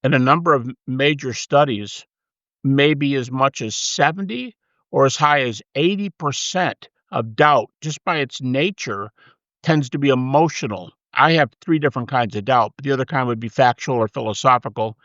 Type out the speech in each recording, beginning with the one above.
in a number of major studies, maybe as much as 70 or as high as 80% of doubt, just by its nature, tends to be emotional. I have 3 different kinds of doubt, but the other kind would be factual or philosophical,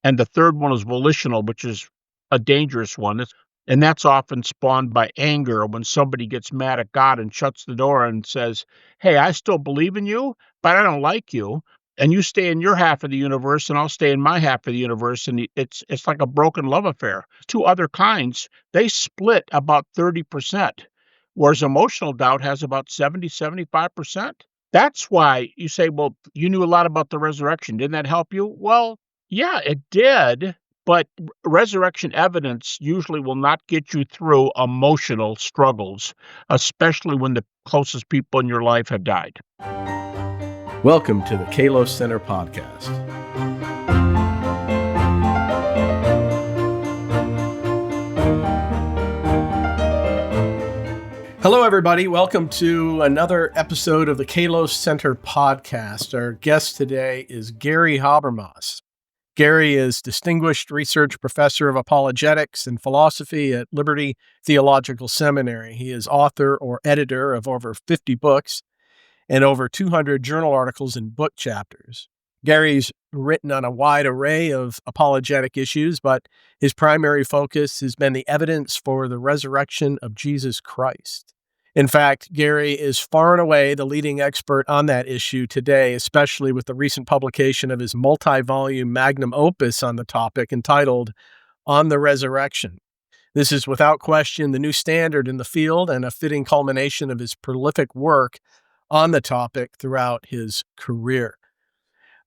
and the third one is volitional, which is a dangerous one. And that's often spawned by anger when somebody gets mad at God and shuts the door and says, "Hey, I still believe in you, but I don't like you, and you stay in your half of the universe, and I'll stay in my half of the universe," and it's like a broken love affair. 2 other kinds, they split about 30%, whereas emotional doubt has about 70-75%. That's why you say, "Well, you knew a lot about the resurrection. Didn't that help you?" Well, yeah, it did, but resurrection evidence usually will not get you through emotional struggles, especially when the closest people in your life have died. Welcome to the Kalos Center podcast. Hello, everybody. Welcome to another episode of the Kalos Center podcast. Our guest today is Gary Habermas. Gary is Distinguished Research Professor of Apologetics and Philosophy at Liberty Theological Seminary. He is author or editor of over 50 books and over 200 journal articles and book chapters. Gary's written on a wide array of apologetic issues, but his primary focus has been the evidence for the resurrection of Jesus Christ. In fact, Gary is far and away the leading expert on that issue today, especially with the recent publication of his multi-volume magnum opus on the topic entitled On the Resurrection. This is without question the new standard in the field and a fitting culmination of his prolific work on the topic throughout his career.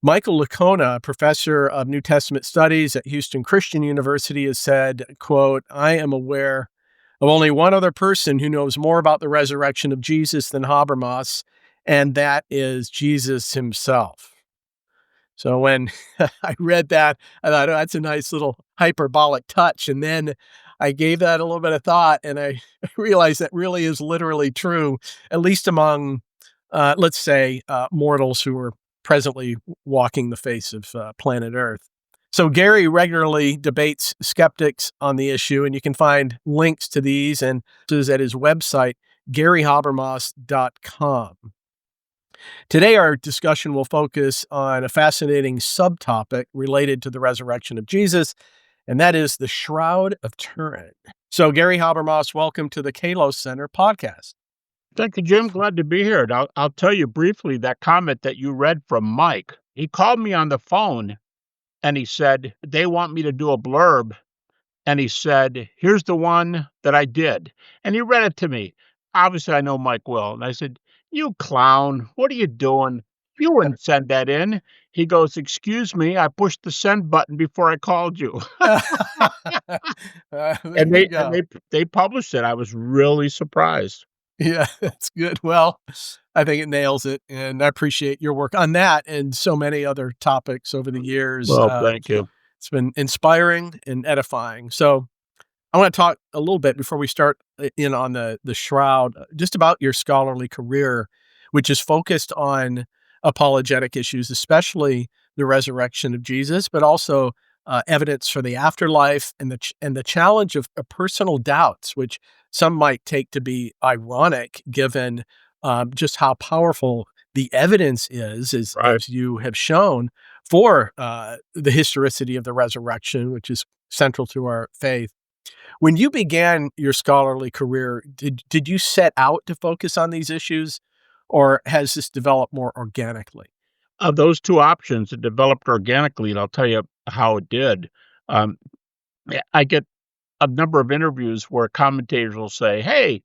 Michael Licona, professor of New Testament studies at Houston Christian University, has said, quote, "I am aware of only one other person who knows more about the resurrection of Jesus than Habermas, and that is Jesus himself." So when I read that, I thought, oh, that's a nice little hyperbolic touch. And then I gave that a little bit of thought, and I realized that really is literally true, at least among, let's say, mortals who are presently walking the face of planet Earth. So Gary regularly debates skeptics on the issue, and you can find links to these and at his website, garyhabermas.com. Today, our discussion will focus on a fascinating subtopic related to the resurrection of Jesus, and that is the Shroud of Turin. So Gary Habermas, welcome to the Kalos Center podcast. Thank you, Jim. Glad to be here. And I'll tell you briefly that comment that you read from Mike. He called me on the phone and he said, they want me to do a blurb. And he said, here's the one that I did. And he read it to me. Obviously, I know Mike well. And I said, you clown, what are you doing? You wouldn't send that in. He goes, excuse me, I pushed the send button before I called you. And they published it. I was really surprised. Yeah, that's good. Well, I think it nails it, and I appreciate your work on that and so many other topics over the years. Well, thank you. It's been inspiring and edifying. So I want to talk a little bit before we start in on the Shroud, just about your scholarly career, which is focused on apologetic issues, especially the resurrection of Jesus, but also evidence for the afterlife and the challenge of personal doubts, which some might take to be ironic given just how powerful the evidence is, as you have shown, for the historicity of the resurrection, which is central to our faith. When you began your scholarly career, did you set out to focus on these issues, or has this developed more organically? Of those two options, it developed organically, and I'll tell you how it did. I get a number of interviews where commentators will say, hey,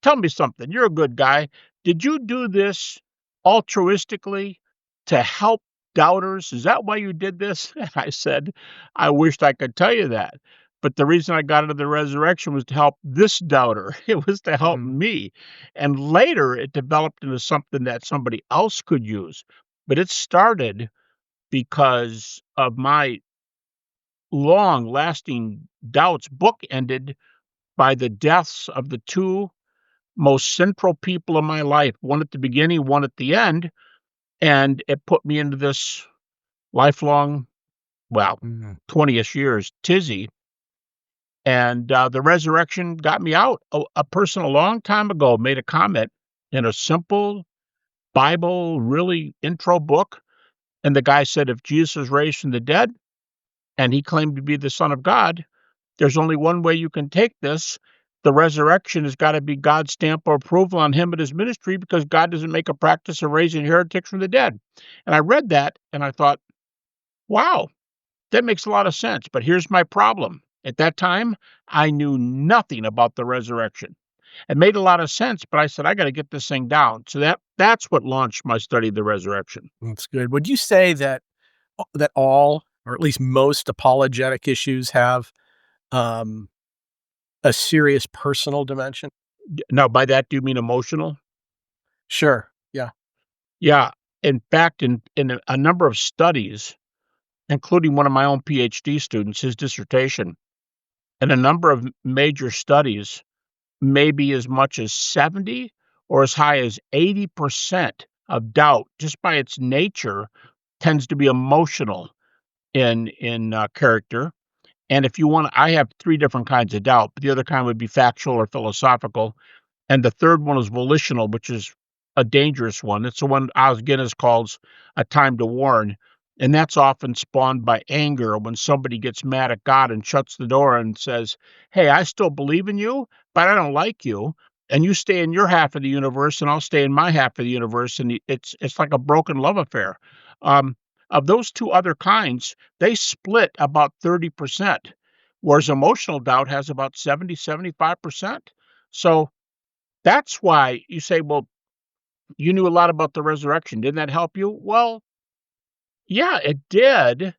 tell me something. You're a good guy. Did you do this altruistically to help doubters? Is that why you did this? And I said, I wished I could tell you that. But the reason I got into the resurrection was to help this doubter. It was to help me. And later it developed into something that somebody else could use. But it started because of my long-lasting doubts, bookended by the deaths of the two most central people in my life, one at the beginning, one at the end, and it put me into this lifelong well, Mm. 20ish years, tizzy, and the resurrection got me out. A person a long time ago made a comment in a simple Bible, really intro book, and the guy said, if Jesus was raised from the dead and he claimed to be the Son of God, there's only one way you can take this. The resurrection has got to be God's stamp of approval on him and his ministry, because God doesn't make a practice of raising heretics from the dead. And I read that and I thought, wow, that makes a lot of sense. But here's my problem. At that time, I knew nothing about the resurrection. It made a lot of sense, but I said, I got to get this thing down. So that's what launched my study of the resurrection. That's good. Would you say that all, or at least most, apologetic issues have um, a serious personal dimension? Now, by that, do you mean emotional? Sure. Yeah. Yeah. In fact, in a number of studies, including one of my own PhD students, his dissertation, and a number of major studies, maybe as much as 70 or as high as 80% of doubt, just by its nature, tends to be emotional in character. And if you want, I have three different kinds of doubt, but the other kind would be factual or philosophical. And the third one is volitional, which is a dangerous one. It's the one Os Guinness calls a time to warn. And that's often spawned by anger, when somebody gets mad at God and shuts the door and says, hey, I still believe in you, but I don't like you. And you stay in your half of the universe, and I'll stay in my half of the universe. And it's like a broken love affair. Um, of those two other kinds, they split about 30%, whereas emotional doubt has about 70-75%. So that's why you say, well, you knew a lot about the resurrection. Didn't that help you? Well, yeah, it did,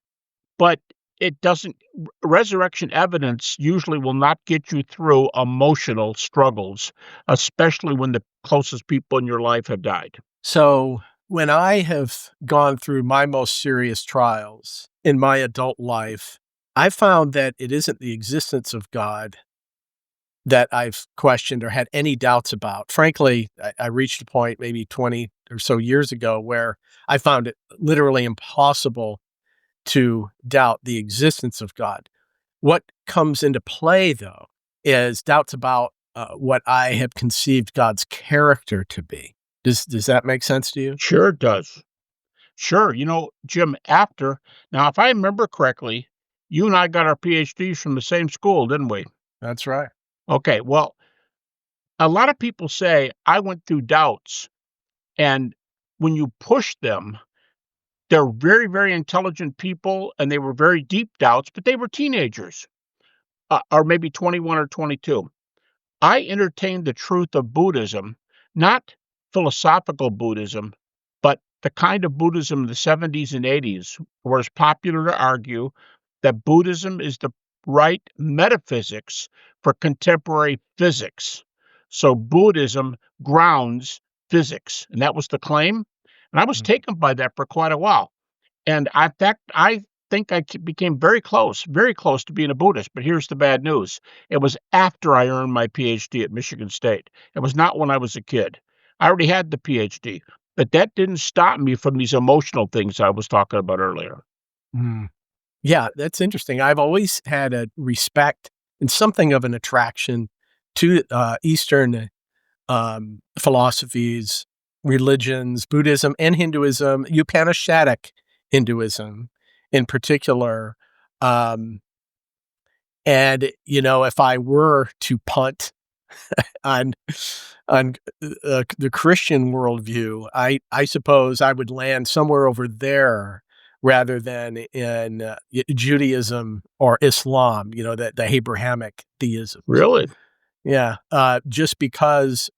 but it doesn't. Resurrection evidence usually will not get you through emotional struggles, especially when the closest people in your life have died. So when I have gone through my most serious trials in my adult life, I found that it isn't the existence of God that I've questioned or had any doubts about. Frankly, I reached a point maybe 20 or so years ago where I found it literally impossible to doubt the existence of God. What comes into play, though, is doubts about what I have conceived God's character to be. Does that make sense to you? Sure it does. Sure. Jim, now, if I remember correctly, you and I got our PhDs from the same school, didn't we? That's right. Okay. Well, a lot of people say I went through doubts, and when you push them, they're very, very intelligent people, and they were very deep doubts, but they were teenagers, or maybe 21 or 22. I entertained the truth of Buddhism, not philosophical Buddhism, but the kind of Buddhism in the 70s and 80s, where it's popular to argue that Buddhism is the right metaphysics for contemporary physics. So Buddhism grounds physics, and that was the claim. And I was taken by that for quite a while. And in fact, I think became very close to being a Buddhist. But here's the bad news. It was after I earned my PhD at Michigan State. It was not when I was a kid. I already had the PhD, but that didn't stop me from these emotional things I was talking about earlier. Mm. Yeah, that's interesting. I've always had a respect and something of an attraction to Eastern philosophies, religions, Buddhism and Hinduism, Upanishadic Hinduism in particular. Um, and, if I were to punt on the Christian worldview, I suppose I would land somewhere over there rather than in Judaism or Islam, the Abrahamic theisms. Really? Yeah, just because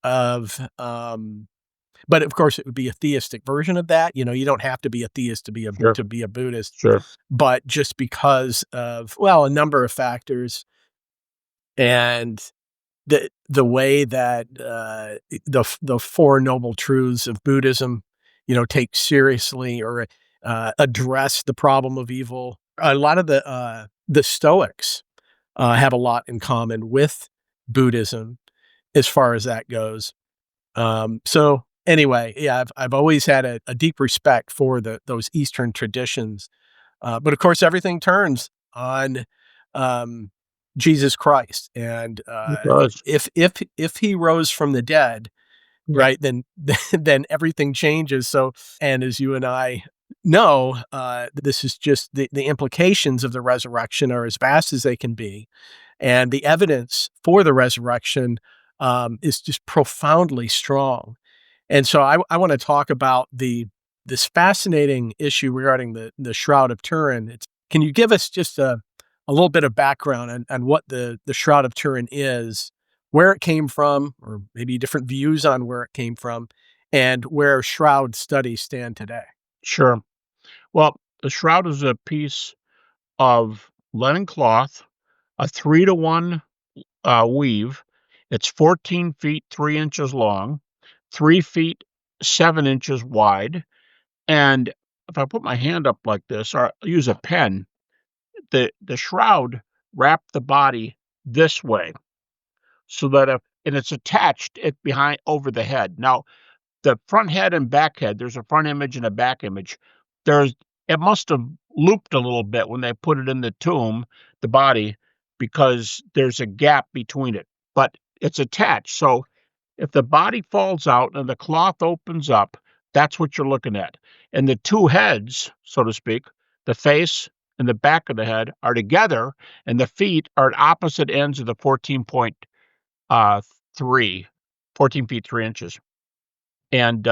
of, but of course it would be a theistic version of that. You don't have to be a theist Sure, to be a Buddhist, sure. but just because of, well, a number of factors, and the way that the Four Noble Truths of Buddhism, take seriously or address the problem of evil. A lot of the Stoics have a lot in common with Buddhism as far as that goes. So anyway, yeah, I've always had a deep respect for those Eastern traditions. But of course, everything turns on Jesus Christ, and It does. if he rose from the dead, Yeah. right, then then everything changes. So, and as you and I know, this is just the implications of the resurrection are as vast as they can be, and the evidence for the resurrection is just profoundly strong. And so I want to talk about this fascinating issue regarding the Shroud of Turin. Can you give us just a little bit of background on what the Shroud of Turin is, where it came from, or maybe different views on where it came from, and where shroud studies stand today? Sure. Well, the shroud is a piece of linen cloth, a 3-to-1 weave. It's 14 feet 3 inches long, 3 feet 7 inches wide. And if I put my hand up like this, or use a pen, the shroud wrapped the body this way, so that if and it's attached it behind over the head. Now, the front head and back head, there's a front image and a back image. There's it must have looped a little bit when they put it in the tomb, the body, because there's a gap between it. But it's attached. So if the body falls out and the cloth opens up, that's what you're looking at. And the two heads, so to speak, the face and the back of the head are together, and the feet are at opposite ends of the 3, 14 feet 3 inches. And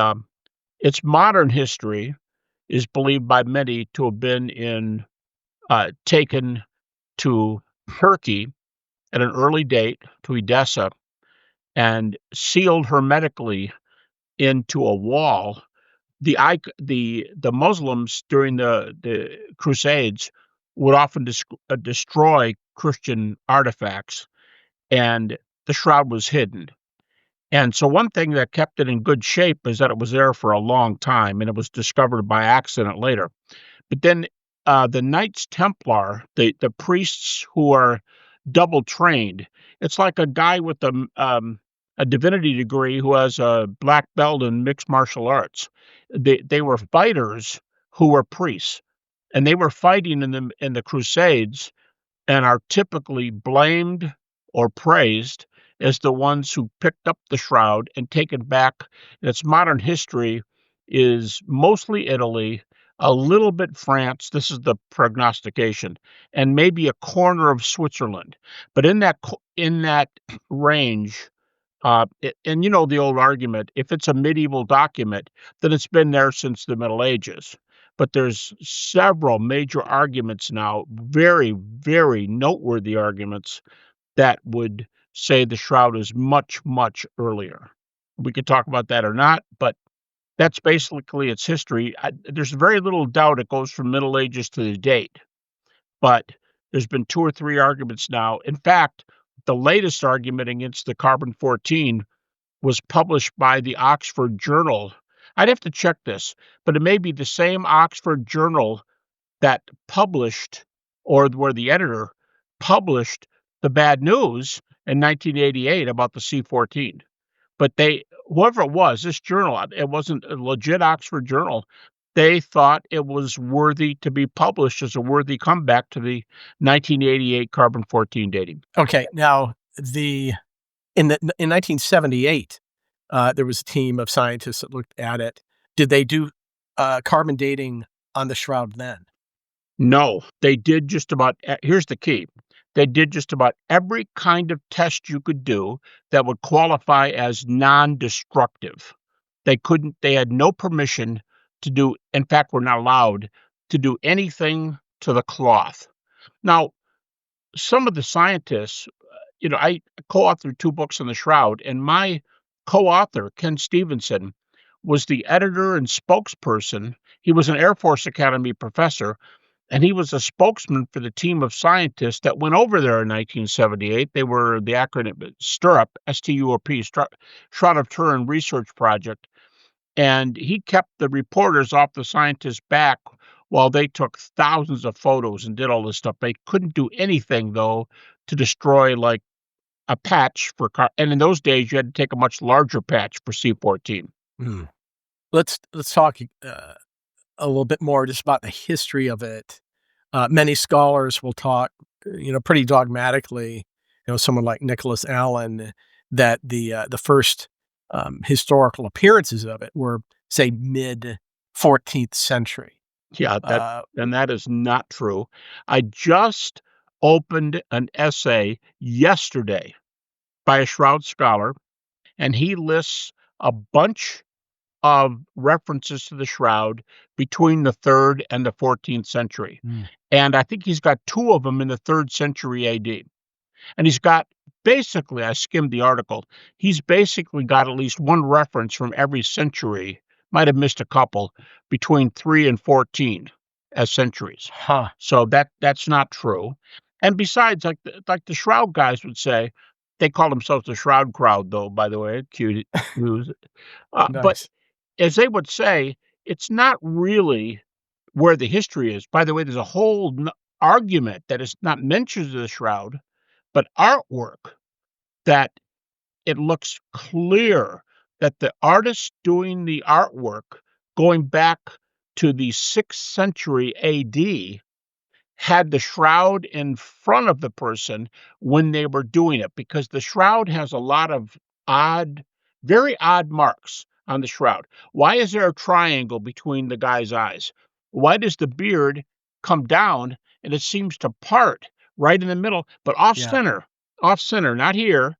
its modern history is believed by many to have been taken to Turkey at an early date, to Edessa, and sealed hermetically into a wall. The Muslims during the Crusades would often destroy Christian artifacts, and the shroud was hidden. And so one thing that kept it in good shape is that it was there for a long time, and it was discovered by accident later. But then the Knights Templar, the priests who are double trained, it's like a guy with a divinity degree who has a black belt in mixed martial arts. They were fighters who were priests, and they were fighting in the Crusades, and are typically blamed or praised as the ones who picked up the shroud and taken back. And its modern history is mostly Italy, a little bit France. This is the prognostication, and maybe a corner of Switzerland. But in that range, and you know the old argument: if it's a medieval document, then it's been there since the Middle Ages. But there's several major arguments now, very, very noteworthy arguments that would say the shroud is much, much earlier. We could talk about that or not, but that's basically its history. There's very little doubt it goes from Middle Ages to the date, but there's been 2 or 3 arguments now. In fact, the latest argument against the carbon-14 was published by the Oxford Journal. I'd have to check this, but it may be the same Oxford Journal that published, or where the editor published, the bad news in 1988 about the C-14. But whoever it was, this journal, it wasn't a legit Oxford Journal. They thought it was worthy to be published as a worthy comeback to the 1988 carbon-14 dating. Okay, now in 1978, there was a team of scientists that looked at it. Did they do carbon dating on the shroud then? No, they did just about here's the key. They did just about every kind of test you could do that would qualify as non-destructive. They had no permission to do, in fact, were not allowed to do anything to the cloth. Now, some of the scientists, I co-authored 2 books on the shroud, and my co-author, Ken Stevenson, was the editor and spokesperson. He was an Air Force Academy professor, and he was a spokesman for the team of scientists that went over there in 1978. They were the acronym STURP, S-T-U-R-P, Shroud of Turin Research Project. And he kept the reporters off the scientists' back while they took thousands of photos and did all this stuff. They couldn't do anything, though, to destroy, like, a patch for car. And in those days, you had to take a much larger patch for C-14. Let's talk a little bit more just about the history of it. Many scholars will talk, pretty dogmatically, someone like Nicholas Allen, that the first historical appearances of it were, say, mid 14th century. Yeah, Uh, that is not true. I just opened an essay yesterday by a Shroud scholar, and he lists a bunch of references to the Shroud between the 3rd and the 14th century. Mm. And I think he's got 2 of them in the 3rd century AD. And he's got basically, I skimmed the article, he's basically got at least one reference from every century, might have missed a couple, between 3 and 14 as centuries. Huh. So that's not true. And besides, like the Shroud guys would say, they call themselves the Shroud crowd, though, by the way, cute news. But Nice. as they would say, it's not really where the history is. By the way, there's a whole argument that is not mentioned in the Shroud, but artwork, that it looks clear that the artist doing the artwork going back to the 6th century AD had the shroud in front of the person when they were doing it, because the shroud has a lot of very odd marks on the shroud. Why is there a triangle between the guy's eyes? Why does the beard come down and it seems to part right in the middle, but Yeah. off center, not here?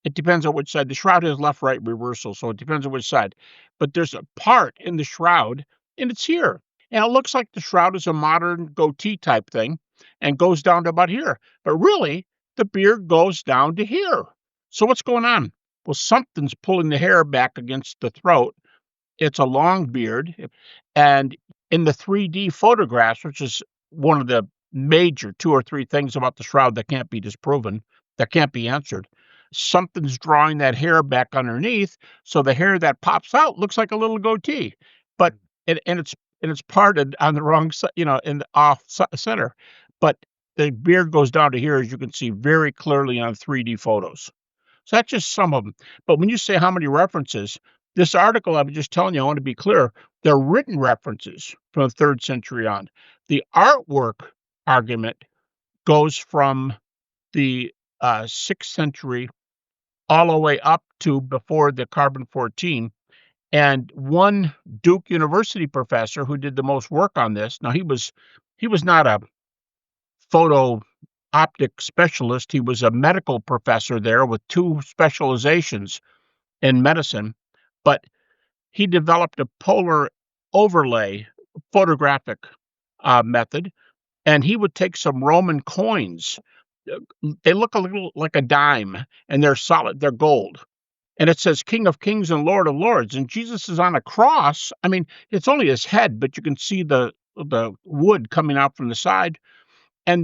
It depends on which side. The shroud has left, right reversal, so it depends on which side. But there's a part in the shroud, and it's here. And it looks like the shroud is a modern goatee type thing and goes down to about here. But really, the beard goes down to here. So what's going on? Well, something's pulling the hair back against the throat. It's a long beard. And in the 3D photographs, which is one of the major 2 or 3 things about the shroud that can't be disproven, that can't be answered, something's drawing that hair back underneath, so the hair that pops out looks like a little goatee. But it's parted on the wrong side, in the off center. But the beard goes down to here, as you can see very clearly on 3D photos. So that's just some of them. But when you say how many references, this article I'm just telling you, I want to be clear, they're written references from the 3rd century on. The artwork argument goes from the 6th century all the way up to before the carbon-14. And one Duke University professor who did the most work on this, now he was not a photo optic specialist, he was a medical professor there with 2 specializations in medicine, but he developed a polar overlay photographic method, and he would take some Roman coins. They look a little like a dime, and they're solid, they're gold. And it says King of Kings and Lord of Lords, and Jesus is on a cross. I mean, it's only his head, but you can see the wood coming out from the side, and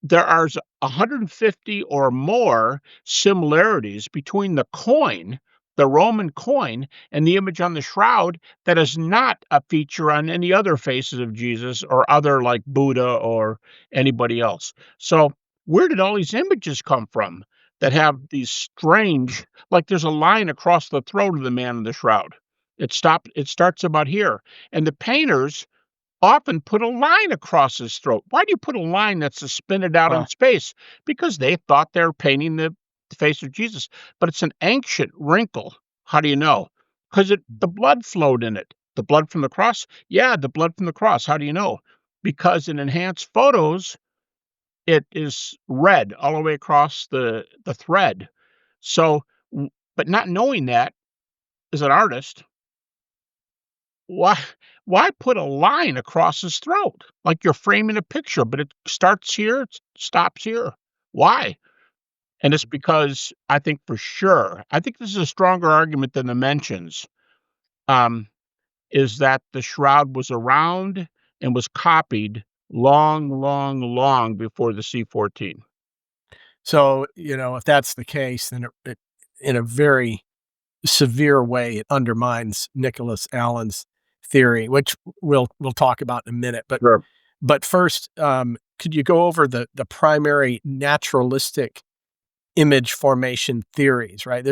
there's 150 or more similarities between the coin, the Roman coin, and the image on the shroud that is not a feature on any other faces of Jesus or other like Buddha or anybody else. So where did all these images come from that have these strange, like there's a line across the throat of the man in the shroud. It starts about here. And the painters often put a line across his throat. Why do you put a line that's suspended out in Huh. space? Because they thought they were painting the face of Jesus. But it's an ancient wrinkle. How do you know? Because the blood flowed in it. The blood from the cross? Yeah, the blood from the cross. How do you know? Because in enhanced photos, it is red all the way across the thread. So, but not knowing that as an artist, why why put a line across his throat? Like you're framing a picture, but it starts here, it stops here. Why? And it's because I think for sure, I think this is a stronger argument than the mentions, um, is that the shroud was around and was copied long, long, long before the C-14. So, if that's the case, then it in a very severe way, it undermines Nicholas Allen's theory, which we'll talk about in a minute. Sure. But first, could you go over the primary naturalistic image formation theories? Right,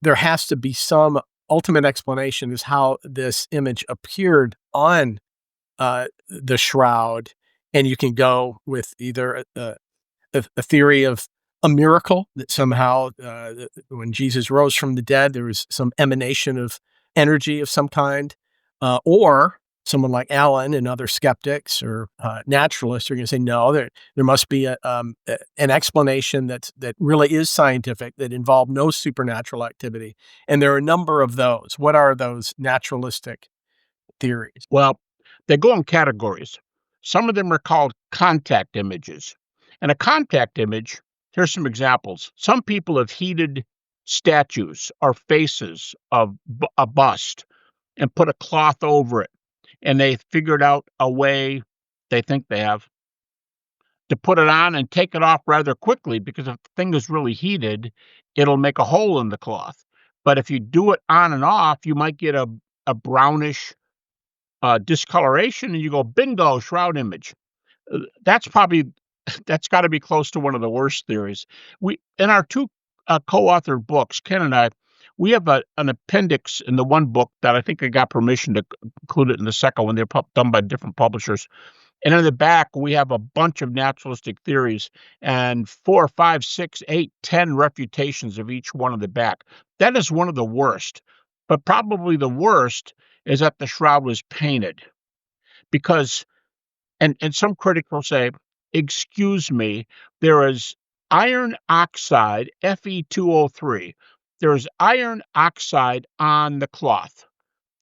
there has to be some ultimate explanation as how this image appeared on the shroud, And you can go with either a theory of a miracle that somehow, when Jesus rose from the dead, there was some emanation of energy of some kind, or someone like Allen and other skeptics or naturalists are going to say, no, there must be an explanation that really is scientific, that involved no supernatural activity. And there are a number of those. What are those naturalistic theories? Well, they go in categories. Some of them are called contact images. And a contact image, here's some examples. Some people have heated statues or faces of a bust and put a cloth over it. And they figured out a way, they think they have, to put it on and take it off rather quickly, because if the thing is really heated, it'll make a hole in the cloth. But if you do it on and off, you might get a brownish discoloration, and you go, bingo, shroud image. That's probably that's got to be close to one of the worst theories. We in our two co-authored books, Ken and I, we have an appendix in the one book that I think I got permission to include it in the second one. They're done by different publishers. And in the back, we have a bunch of naturalistic theories and 4, 5, 6, 8, 10 refutations of each one on the back. That is one of the worst. But probably the worst is that the shroud was painted. Because, and some critics will say, excuse me, there is iron oxide, Fe2O3. There is iron oxide on the cloth.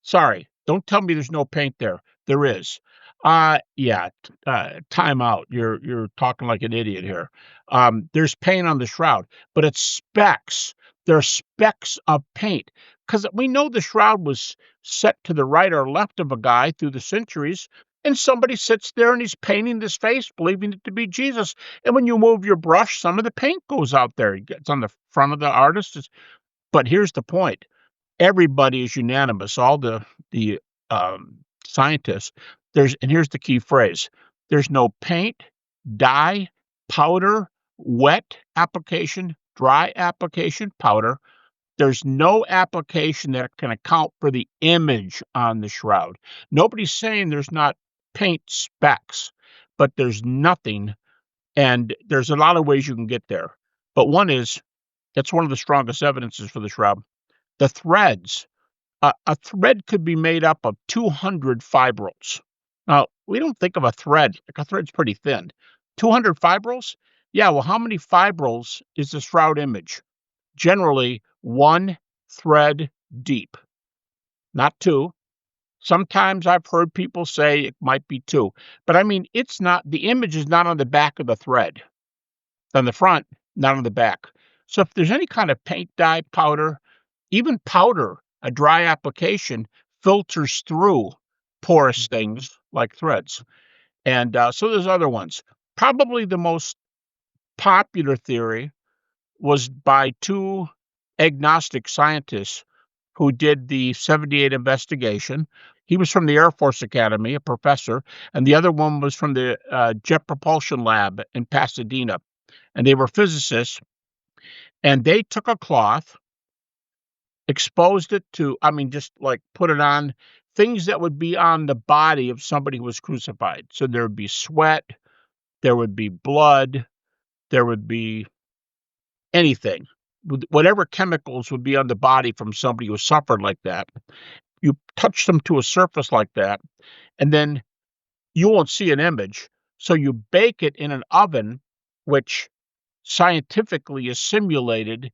Sorry, don't tell me there's no paint there. There is. Yeah, time out. You're talking like an idiot here. There's paint on the shroud, but it's specks. There are specks of paint, because we know the shroud was set to the right or left of a guy through the centuries, and somebody sits there and he's painting this face, believing it to be Jesus. And when you move your brush, some of the paint goes out there. It's on the front of the artist. But here's the point. Everybody is unanimous, all the scientists. And here's the key phrase: there's no paint, dye, powder, wet application, dry application, powder. There's no application that can account for the image on the shroud. Nobody's saying there's not paint specks, but there's nothing. And there's a lot of ways you can get there. But one is, that's one of the strongest evidences for the shroud. The threads. A thread could be made up of 200 fibrils. Now, we don't think of a thread, like a thread's pretty thin. 200 fibrils? Yeah, well, how many fibrils is the shroud image? Generally, one thread deep, not two. Sometimes I've heard people say it might be two. But I mean, it's not, the image is not on the back of the thread. It's on the front, not on the back. So if there's any kind of paint, dye, powder, even powder, a dry application filters through porous things like threads. And so there's other ones. Probably the most popular theory was by two agnostic scientists who did the 78 investigation. He was from the Air Force Academy, a professor, and the other one was from the Jet Propulsion Lab in Pasadena. And they were physicists, and they took a cloth, exposed it to, just like put it on things that would be on the body of somebody who was crucified. So there would be sweat, there would be blood, there would be anything, whatever chemicals would be on the body from somebody who suffered like that. You touch them to a surface like that, and then you won't see an image. So you bake it in an oven, which scientifically is simulated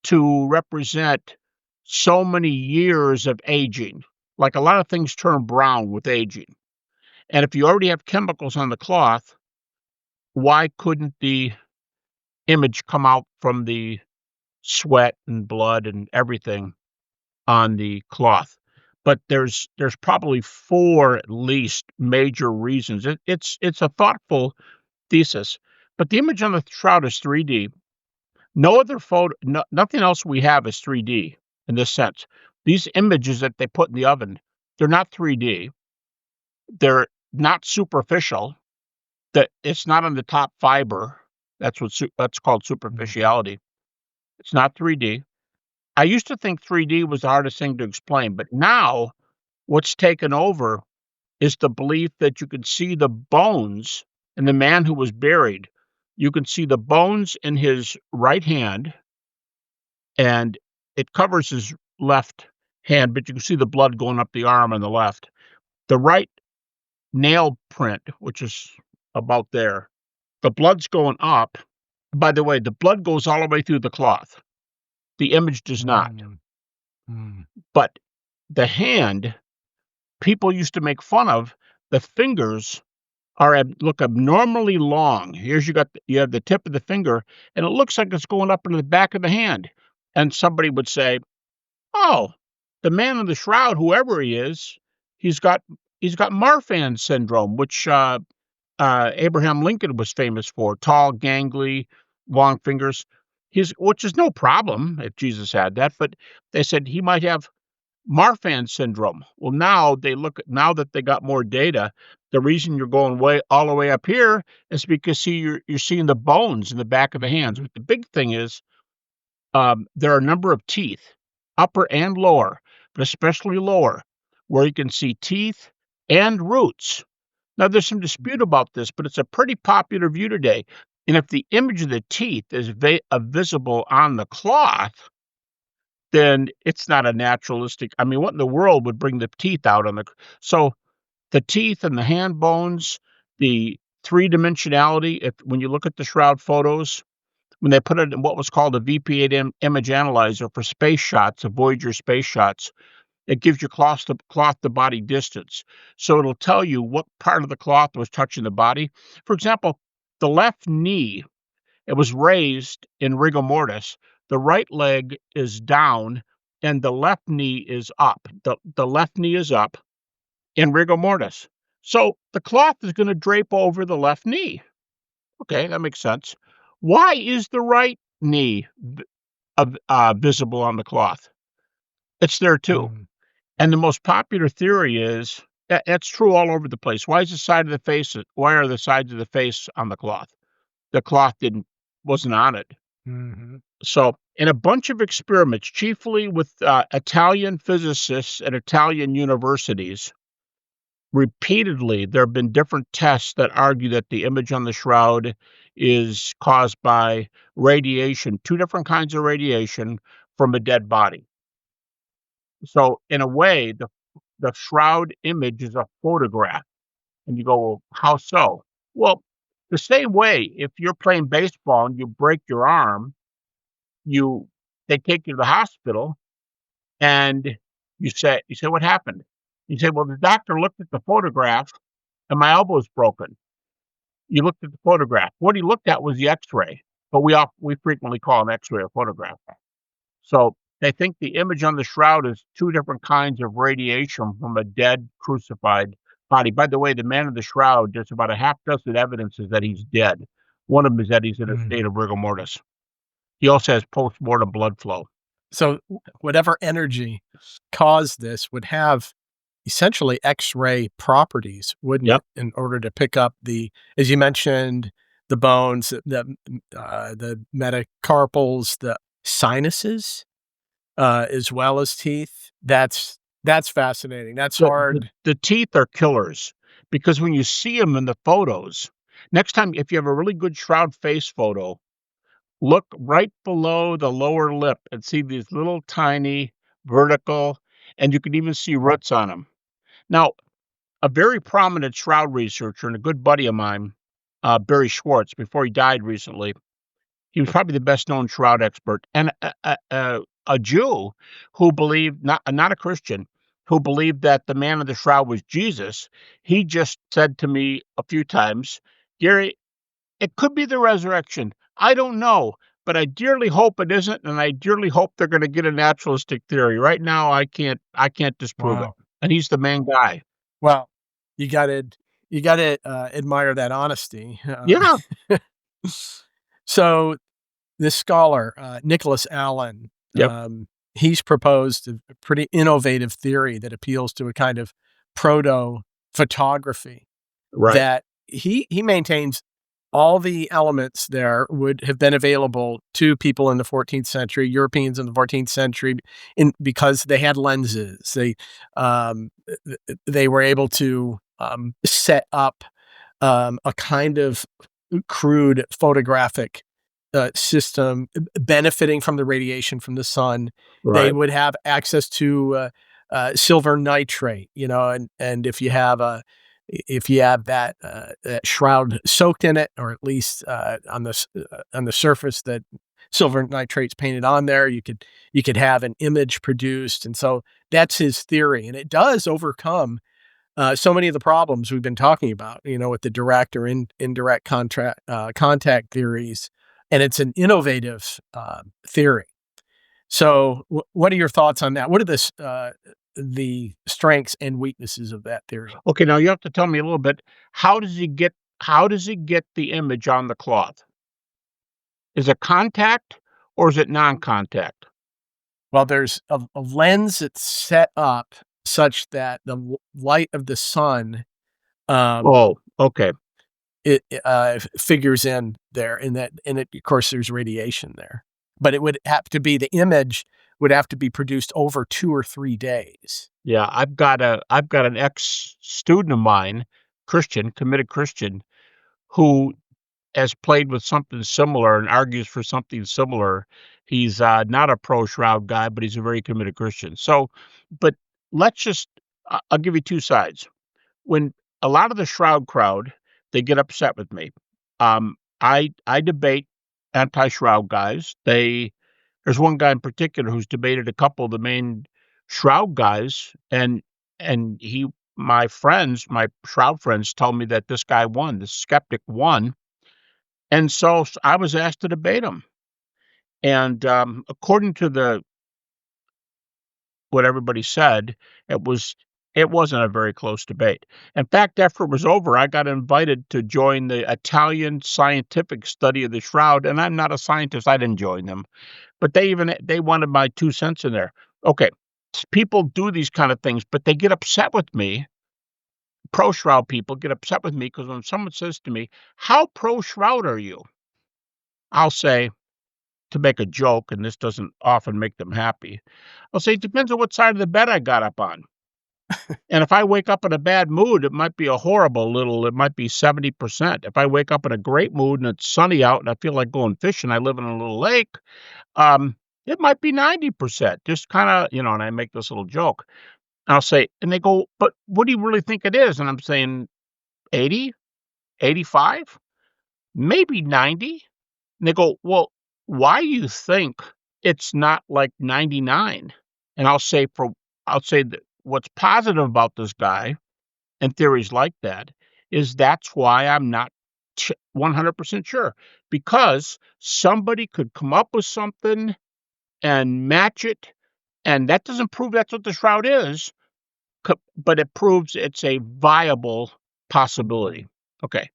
to represent so many years of aging. Like a lot of things turn brown with aging. And if you already have chemicals on the cloth, why couldn't the image come out from the sweat and blood and everything on the cloth? But there's probably 4 at least major reasons. It's a thoughtful thesis. But the image on the shroud is 3D. No other photo, nothing else we have is 3D in this sense. These images that they put in the oven, they're not 3D. They're not superficial. That it's not on the top fiber. That's called superficiality. It's not 3D. I used to think 3D was the hardest thing to explain, but now what's taken over is the belief that you can see the bones And the man who was buried, you can see the bones in his right hand, and it covers his left hand, but you can see the blood going up the arm on the left. The right nail print, which is about there, the blood's going up. By the way, the blood goes all the way through the cloth. The image does not. But the hand, people used to make fun of. The fingers look abnormally long. Here's you have the tip of the finger, and it looks like it's going up into the back of the hand. And somebody would say, "Oh, the man in the shroud, whoever he is, he's got Marfan syndrome, which Abraham Lincoln was famous for: tall, gangly, long fingers. Which is no problem if Jesus had that, but they said he might have Marfan syndrome. Well, now that they got more data, the reason you're going all the way up here is because you're seeing the bones in the back of the hands. But the big thing is there are a number of teeth, upper and lower, but especially lower, where you can see teeth and roots. Now, there's some dispute about this, but it's a pretty popular view today. And if the image of the teeth is visible on the cloth, then it's not a naturalistic. I mean, what in the world would bring the teeth out on the? So the teeth and the hand bones, the three-dimensionality. When you look at the shroud photos, when they put it in what was called a VP8 image analyzer for space shots, of Voyager space shots, it gives you cloth to body distance. So it'll tell you what part of the cloth was touching the body. For example, the left knee, it was raised in rigor mortis. The right leg is down and the left knee is up. The left knee is up in rigor mortis. So the cloth is going to drape over the left knee. Okay, that makes sense. Why is the right knee visible on the cloth? It's there too. And the most popular theory is that's true all over the place. Why are the sides of the face on the cloth? The cloth wasn't on it. So in a bunch of experiments, chiefly with Italian physicists at Italian universities, repeatedly there have been different tests that argue that the image on the shroud is caused by radiation, two different kinds of radiation from a dead body. So in a way, the shroud image is a photograph. And you go, well, how so? Well, the same way, if you're playing baseball and you break your arm, they take you to the hospital and you say, what happened? You say, well, the doctor looked at the photograph and my elbow's broken. You looked at the photograph. What he looked at was the x-ray, but we frequently call an x-ray a photograph. So they think the image on the shroud is two different kinds of radiation from a dead, crucified body. By the way, the man in the shroud, there's about a half dozen evidences that he's dead. One of them is that he's in a state of rigor mortis. He also has post-mortem blood flow. So whatever energy caused this would have essentially X-ray properties, wouldn't it, in order to pick up as you mentioned, the bones, the metacarpals, the sinuses, as well as teeth. That's fascinating. That's hard. The teeth are killers because when you see them in the photos, next time, if you have a really good shroud face photo, look right below the lower lip and see these little tiny vertical, and you can even see roots on them. Now, a very prominent shroud researcher and a good buddy of mine, Barry Schwartz, before he died recently, he was probably the best known shroud expert, and a Jew who believed, not a Christian, who believed that the man in the shroud was Jesus. He just said to me a few times, Gary, it could be the resurrection. I don't know, but I dearly hope it isn't, and I dearly hope they're going to get a naturalistic theory. Right now, I can't disprove it. And he's the main guy. Well, you got to admire that honesty. Yeah. So this scholar, Nicholas Allen, he's proposed a pretty innovative theory that appeals to a kind of proto-photography. Right. That he maintains all the elements there would have been available to people in the 14th century, Europeans in the 14th century, because they had lenses. They were able to set up a kind of crude photographic system benefiting from the radiation from the sun. They Right. would have access to silver nitrate, and if you have that shroud soaked in it, or at least on the surface that silver nitrate's painted on there, you could have an image produced, and so that's his theory, and it does overcome so many of the problems we've been talking about, with the direct or indirect contact theories, and it's an innovative theory. So, what are your thoughts on that? What are the strengths and weaknesses of that theory? Okay, now you have to tell me a little bit, how does he get the image on the cloth? Is it contact or is it non-contact? Well, there's a lens that's set up such that the light of the sun um, Oh, okay. figures in there, and of course, there's radiation there. But the image would have to be produced over 2 or 3 days. Yeah, I've got an ex-student of mine, committed Christian, who has played with something similar and argues for something similar. He's not a pro Shroud guy, but he's a very committed Christian. So, but let's just, I'll give you two sides. When a lot of the Shroud crowd, they get upset with me. I debate anti-Shroud guys. There's one guy in particular who's debated a couple of the main Shroud guys, and my Shroud friends, told me that this guy won, this skeptic won, and so I was asked to debate him. And according to what everybody said, it wasn't a very close debate. In fact, after it was over, I got invited to join the Italian scientific study of the Shroud, and I'm not a scientist. I didn't join them, but they wanted my 2 cents in there. Okay, people do these kind of things, but they get upset with me. Pro Shroud people get upset with me because when someone says to me, "How pro Shroud are you?" I'll say, to make a joke, and this doesn't often make them happy, I'll say, "It depends on what side of the bed I got up on. And if I wake up in a bad mood, it might be it might be 70%. If I wake up in a great mood and it's sunny out and I feel like going fishing, I live in a little lake, um, it might be 90%." Just kinda, and I make this little joke. I'll say, and they go, "But what do you really think it is?" And I'm saying 80, 85, maybe 90. And they go, "Well, why do you think it's not like 99?" And I'll say that what's positive about this guy and theories like that is that's why I'm not 100% sure, because somebody could come up with something and match it, and that doesn't prove that's what the Shroud is, but it proves it's a viable possibility. Okay.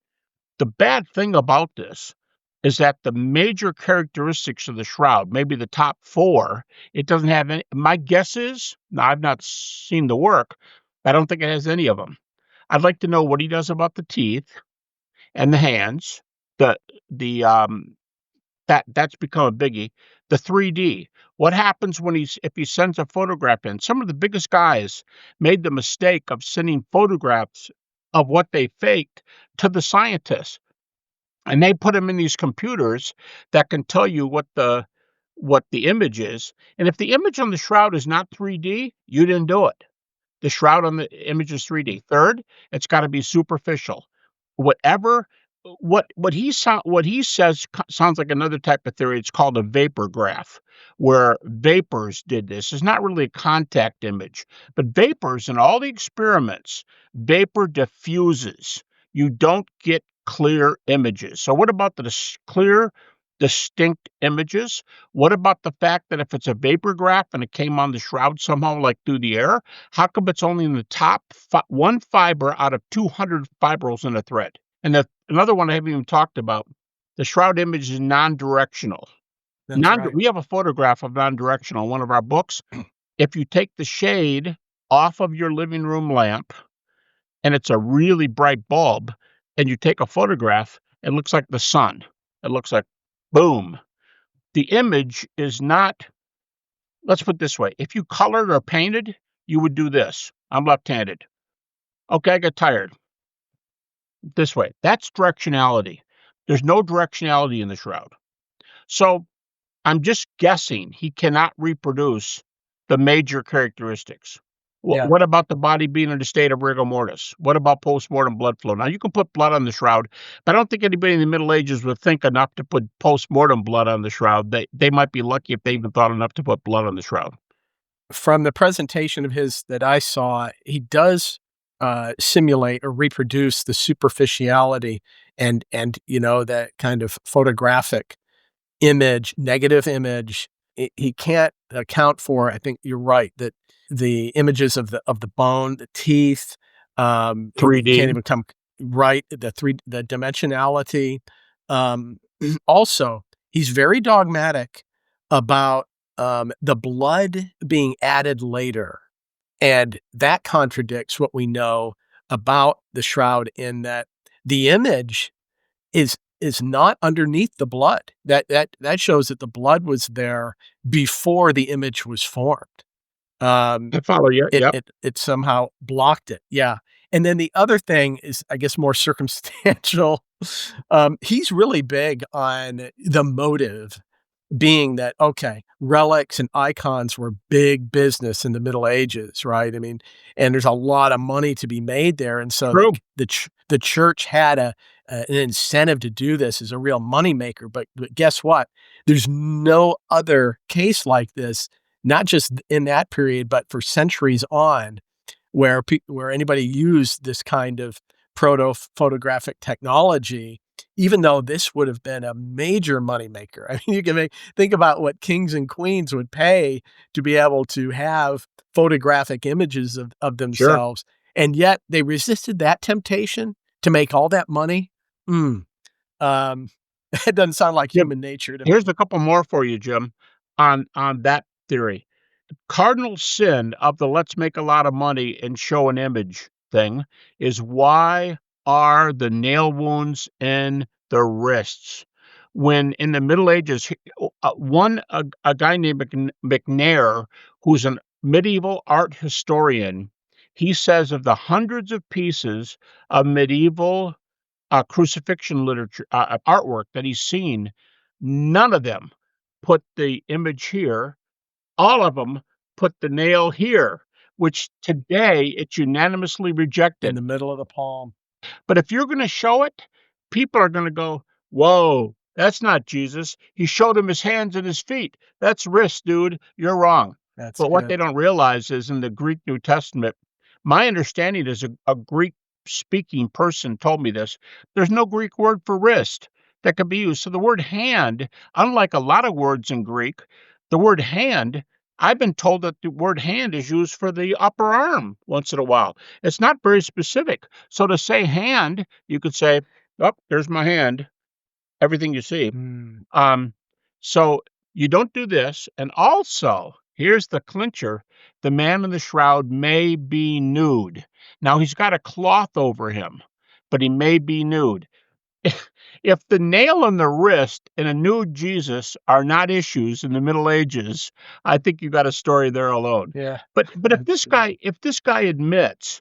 The bad thing about this is that the major characteristics of the Shroud, maybe the top 4, it doesn't have any. My guess is, now I've not seen the work, I don't think it has any of them. I'd like to know what he does about the teeth and the hands, the the that's become a biggie. The 3D. What happens if he sends a photograph in? Some of the biggest guys made the mistake of sending photographs of what they faked to the scientists. And they put them in these computers that can tell you what the image is. And if the image on the Shroud is not 3D, you didn't do it. The Shroud on the image is 3D. Third, it's got to be superficial. Whatever what he says sounds like another type of theory. It's called a vapor graph, where vapors did this. It's not really a contact image, but vapors in all the experiments, vapor diffuses. You don't get clear images. So what about the clear, distinct images? What about the fact that if it's a vapor graph and it came on the Shroud somehow, like through the air, how come it's only in the top one fiber out of 200 fibrils in a thread? And another one I haven't even talked about, the Shroud image is non-directional. That's right. We have a photograph of non-directional in one of our books. If you take the shade off of your living room lamp, and it's a really bright bulb, and you take a photograph, it looks like the sun. It looks like boom. The image is not, let's put it this way, if you colored or painted, you would do this. I'm left-handed. Okay, I got tired. this way. That's directionality. There's no directionality in the shroud. So I'm just guessing he cannot reproduce the major characteristics. Yeah. What about the body being in a state of rigor mortis? What about postmortem blood flow? Now, you can put blood on the shroud, but I don't think anybody in the Middle Ages would think enough to put postmortem blood on the shroud. They might be lucky if they even thought enough to put blood on the shroud. From the presentation of his that I saw, he does simulate or reproduce the superficiality and that kind of photographic image, negative image. He can't account for. I think you're right that the images of the bone, the teeth, he 3D. can't even come right. The dimensionality. Um, Also, he's very dogmatic about the blood being added later, and that contradicts what we know about the shroud in that the image is not underneath the blood. That shows that the blood was there before the image was formed. I follow you. It Yep. it somehow blocked it. Yeah. And then the other thing is, I guess, more circumstantial. He's really big on the motive being that, okay, relics and icons were big business in the Middle Ages, right? I mean, and there's a lot of money to be made there, and so True. the church had an incentive to do this as a real moneymaker. But guess what? There's no other case like this, not just in that period, but for centuries on, where anybody used this kind of proto photographic technology, even though this would have been a major moneymaker. I mean, you can think about what kings and queens would pay to be able to have photographic images of Sure. themselves, and yet they resisted that temptation to make all that money. Mm, um, it doesn't sound like Jim, human nature to here's me. a couple more for you, Jim, on that theory. Cardinal sin of the let's make a lot of money and show an image thing is why are the nail wounds in the wrists? When in the Middle Ages, a guy named McNair, who's a medieval art historian, he says of the hundreds of pieces of medieval crucifixion literature artwork that he's seen, none of them put the image here, all of them put the nail here, which today it's unanimously In rejected. the middle of the palm. But if you're going to show it, people are going to go, whoa, that's not Jesus. He showed him his hands and his feet. That's wrist, dude. You're wrong. That's But what good. they don't realize is in the Greek New Testament, my understanding is a Greek speaking person told me this. There's no Greek word for wrist that could be used. So the word hand, unlike a lot of words in Greek, the word hand, I've been told that the word hand is used for the upper arm once in a while. It's not very specific. So to say hand, you could say, "Oh, there's my hand," everything you see. Mm. So you don't do this. And also, here's the clincher, the man in the shroud may be nude. Now he's got a cloth over him, but he may be nude. If the nail in the wrist and a nude Jesus are not issues in the Middle Ages, I think you got a story there alone. Yeah, But that's good. if this guy admits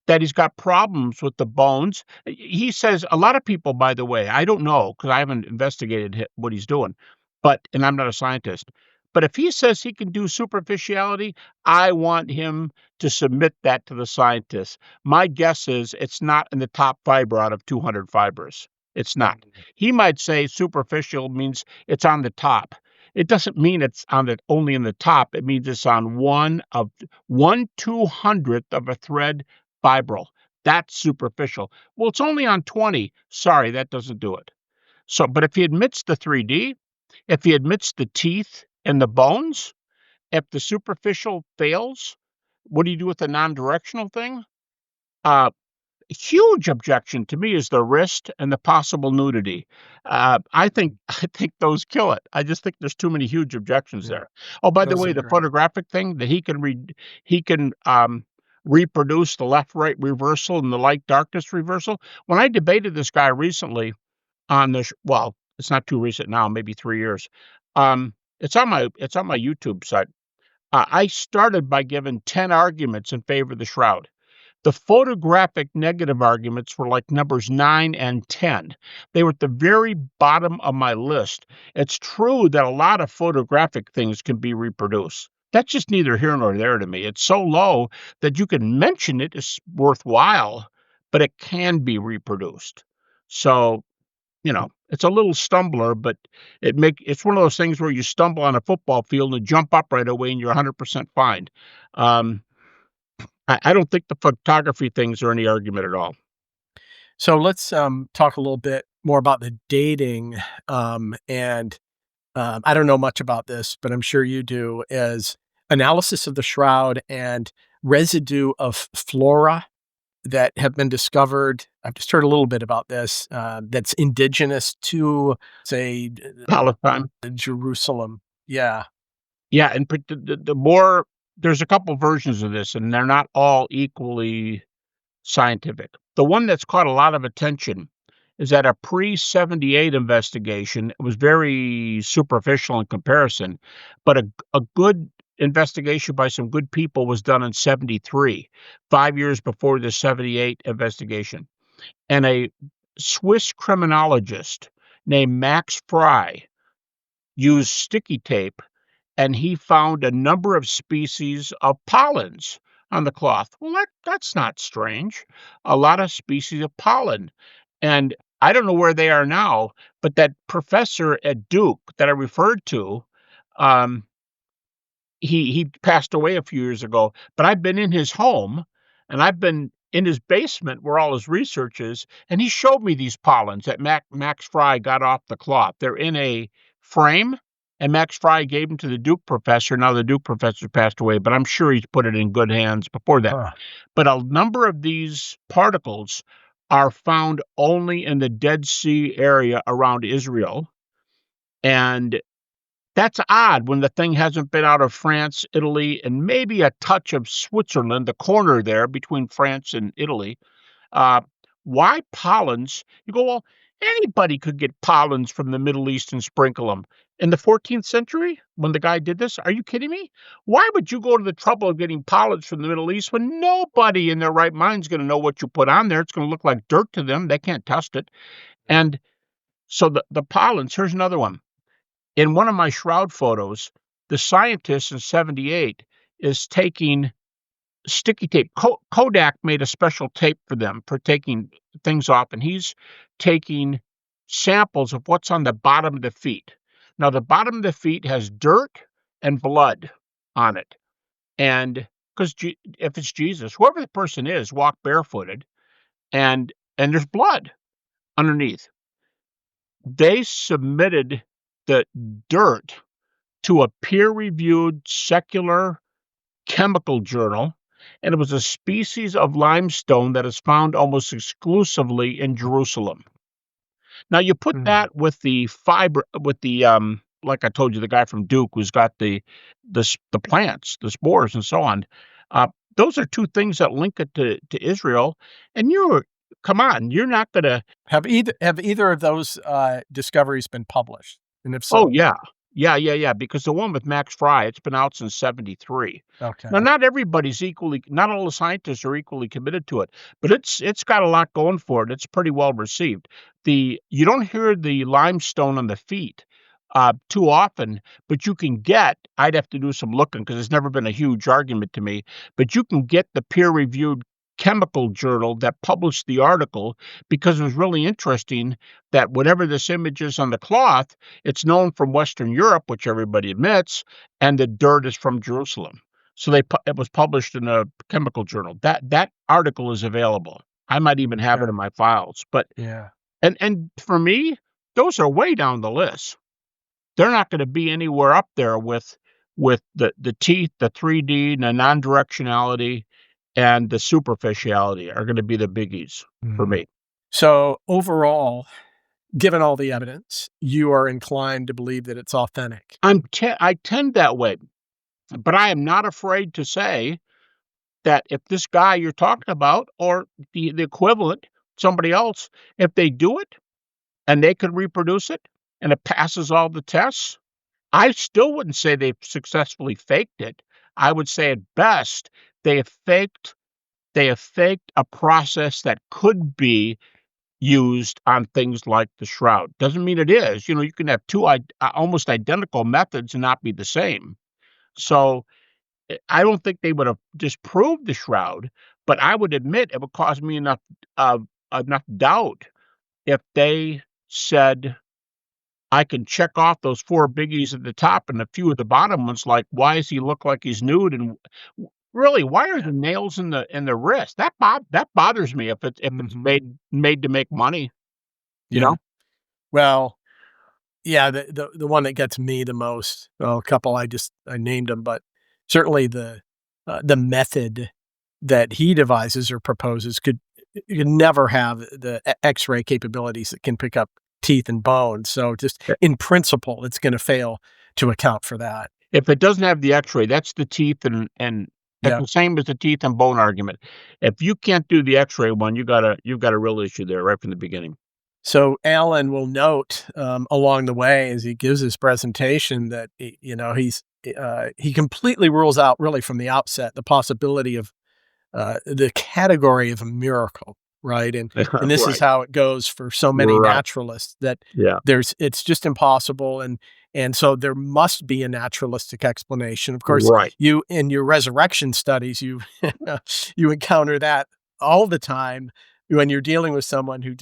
that he's got problems with the bones. He says a lot of people, by the way, I don't know because I haven't investigated what he's doing, and I'm not a scientist. But if he says he can do superficiality, I want him to submit that to the scientists. My guess is it's not in the top fiber out of 200 fibers. It's not. Mm. He might say superficial means it's on the top. It doesn't mean it's on the only in the top. It means it's on 1/200th of a thread fibril. That's superficial. Well, it's only on 20. Sorry, that doesn't do it. So, but if he admits the 3D, if he admits the teeth and the bones, if the superficial fails, what do you do with the non-directional thing? Uh, Huge objection to me is the wrist and the possible nudity. I think those kill it. I just think there's too many huge objections Yeah, there. Oh, by the those way, are the great. photographic thing that he can reproduce the left-right reversal and the light-darkness reversal. When I debated this guy recently on this, well, it's not too recent now, maybe 3 years. It's on my YouTube site. I started by giving 10 arguments in favor of the shroud. The photographic negative arguments were like numbers 9 and 10. They were at the very bottom of my list. It's true that a lot of photographic things can be reproduced. That's just neither here nor there to me. It's so low that you can mention it is worthwhile, but it can be reproduced. So, it's a little stumbler, but it's one of those things where you stumble on a football field and jump up right away and you're 100% fine. I don't think the photography things are any argument at all. So let's talk a little bit more about the dating. I don't know much about this, but I'm sure you do, as analysis of the shroud and residue of flora that have been discovered. I've just heard a little bit about this, that's indigenous to, say, Palestine. Jerusalem. Yeah. Yeah, and the more there's a couple versions of this, and they're not all equally scientific. The one that's caught a lot of attention is that a pre-78 investigation. It was very superficial in comparison, but a good investigation by some good people was done in 73, 5 years before the 78 investigation. And a Swiss criminologist named Max Frey used sticky tape, and he found a number of species of pollens on the cloth. Well, that's not strange. A lot of species of pollen. And I don't know where they are now, but that professor at Duke that I referred to, um, he passed away a few years ago, but I've been in his home and I've been in his basement where all his research is, and he showed me these pollens that Max Frey got off the cloth. They're in a frame, and Max Frey gave them to the Duke professor. Now the Duke professor passed away, but I'm sure he's put it in good hands before that. Huh. But a number of these particles are found only in the Dead Sea area around Israel, and that's odd when the thing hasn't been out of France, Italy, and maybe a touch of Switzerland, the corner there between France and Italy. Uh, why pollens? You go, well, anybody could get pollens from the Middle East and sprinkle them. In the 14th century, when the guy did this, are you kidding me? Why would you go to the trouble of getting pollens from the Middle East when nobody in their right mind is going to know what you put on there? It's going to look like dirt to them. They can't test it. And so the pollens, here's another one. In one of my shroud photos, the scientist in 78 is taking sticky tape. Kodak made a special tape for them for taking things off, and he's taking samples of what's on the bottom of the feet. Now, the bottom of the feet has dirt and blood on it. And because if it's Jesus, whoever the person is, walk barefooted, and there's blood underneath. They submitted the dirt to a peer-reviewed secular chemical journal, and it was a species of limestone that is found almost exclusively in Jerusalem. Now, you put that with the fiber, with the like I told you, the guy from Duke who's got the plants, the spores, and so on. Those are two things that link it to Israel, and come on, you're not going to Have either of those discoveries been published? And if so, Oh, yeah. Yeah, because the one with Max Frey, it's been out since 73. okay. Now, not all the scientists are equally committed to it, but it's got a lot going for it. It's pretty well received. You don't hear the limestone on the feet too often, but I'd have to do some looking because it's never been a huge argument to me, but you can get the peer-reviewed chemical journal that published the article because it was really interesting that whatever this image is on the cloth, it's known from Western Europe, which everybody admits, and the dirt is from Jerusalem. So it was published in a chemical journal. That article is available. I might even have it in my files. But yeah, and for me, those are way down the list. They're not going to be anywhere up there with the teeth, the 3D, the non-directionality, and the superficiality are going to be the biggies for me. So overall, given all the evidence, you are inclined to believe that it's authentic. I tend that way, but I am not afraid to say that if this guy you're talking about or the equivalent, somebody else, if they do it and they could reproduce it and it passes all the tests, I still wouldn't say they've successfully faked it. I would say at best they have faked they have faked a process that could be used on things like the shroud. Doesn't mean it is. You can have two almost identical methods and not be the same. So I don't think they would have disproved the shroud, but I would admit it would cause me uh, enough doubt if they said, I can check off those four biggies at the top and a few of the bottom ones, like why does he look like he's nude, and really, why are the nails in the wrist? That bothers me if it's made to make money, you Yeah. know? Well, yeah, the one that gets me the most, well, a couple I named them, but certainly the method that he devises or proposes could you never have the X-ray capabilities that can pick up teeth and bones. So just Eh, in principle, it's gonna fail to account for that. If it doesn't have the X-ray, that's the teeth and it's Yeah. the same as the teeth and bone argument. If you can't do the X-ray one, you've got a real issue there right from the beginning. So Alan will note along the way as he gives his presentation that he completely rules out really from the outset the possibility of the category of a miracle, right? And this is Right, how it goes for so many right, naturalists that yeah, it's just impossible, and so there must be a naturalistic explanation. Of course, right. you in your resurrection studies, you you encounter that all the time when you're dealing with someone who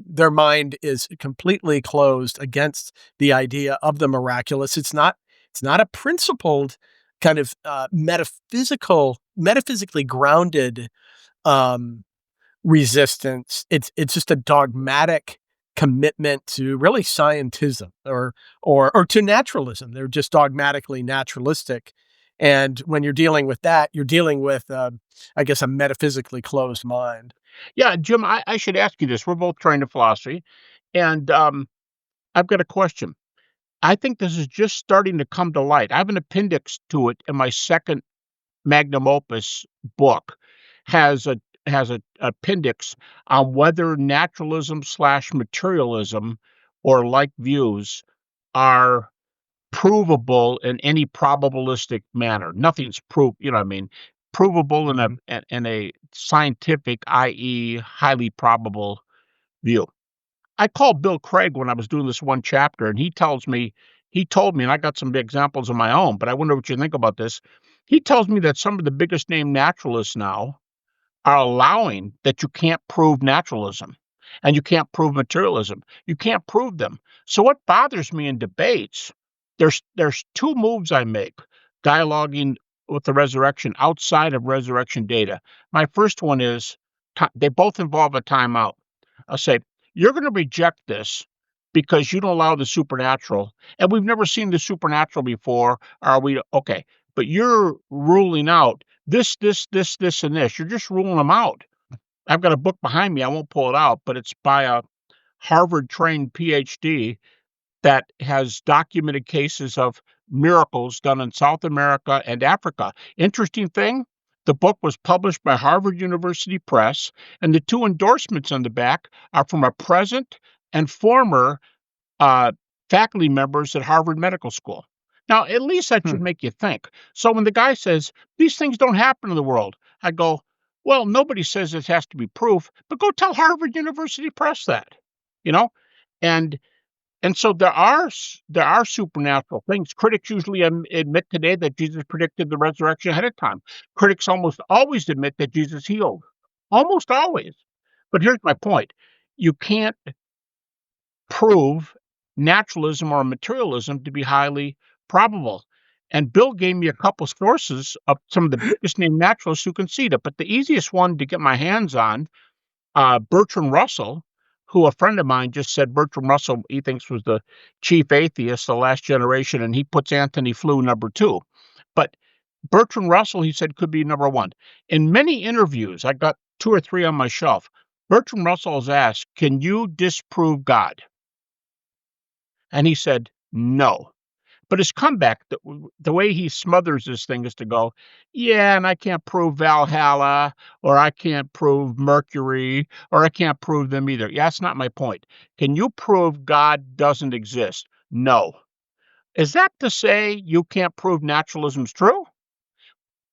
their mind is completely closed against the idea of the miraculous. It's not a principled kind of metaphysically grounded um, resistance. It's just a dogmatic commitment to really scientism or to naturalism. They're just dogmatically naturalistic. And when you're dealing with that, you're dealing with, I guess, a metaphysically closed mind. Yeah, Jim, I should ask you this. We're both trained in philosophy, and, I've got a question. I think this is just starting to come to light. I have an appendix to it in my second magnum opus book, has a appendix on whether naturalism/materialism or like views are provable in any probabilistic manner. Nothing's you know what I mean, provable in a Mhm. in a scientific, i.e., highly probable view. I called Bill Craig when I was doing this one chapter, and he told me, and I got some examples of my own, but I wonder what you think about this. He tells me that some of the biggest name naturalists now are allowing that you can't prove naturalism and you can't prove materialism. You can't prove them. So what bothers me in debates, there's two moves I make dialoguing with the resurrection outside of resurrection data. My first one is they both involve a timeout. I'll say, you're going to reject this because you don't allow the supernatural, and we've never seen the supernatural before. Are we okay? But you're ruling out this, and this. You're just ruling them out. I've got a book behind me. I won't pull it out, but it's by a Harvard trained PhD that has documented cases of miracles done in South America and Africa. Interesting thing, the book was published by Harvard University Press, and the two endorsements on the back are from a present and former uh, faculty members at Harvard Medical School. Now, at least that Hmm. should make you think. So when the guy says, these things don't happen in the world, I go, well, nobody says this has to be proof, but go tell Harvard University Press that, you know? And and so there are supernatural things. Critics usually admit today that Jesus predicted the resurrection ahead of time. Critics almost always admit that Jesus healed, almost always. But here's my point: you can't prove naturalism or materialism to be highly probable. And Bill gave me a couple sources of some of the biggest name naturalists who concede it. But the easiest one to get my hands on, Bertrand Russell, who a friend of mine just said Bertrand Russell he thinks was the chief atheist, the last generation, and he puts Anthony Flew number two. But Bertrand Russell, he said, could be number one. In many interviews, I got two or three on my shelf. Bertrand Russell is asked, "Can you disprove God?" And he said, "No." But his comeback, the way he smothers this thing is to go, "Yeah, and I can't prove Valhalla, or I can't prove Mercury, or I can't prove them either." Yeah, that's not my point. Can you prove God doesn't exist? No. Is that to say you can't prove naturalism is true?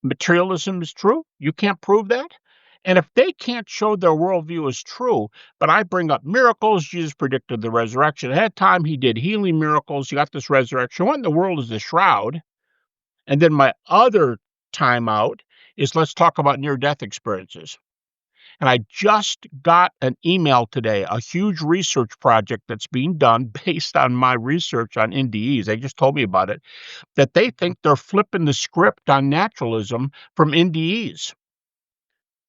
Materialism is true? You can't prove that? And if they can't show their worldview is true, but I bring up miracles, Jesus predicted the resurrection ahead of time, he did healing miracles, you got this resurrection. What in the world is the shroud? And then my other time out is let's talk about near-death experiences. And I just got an email today, a huge research project that's being done based on my research on NDEs. They just told me about it, that they think they're flipping the script on naturalism from NDEs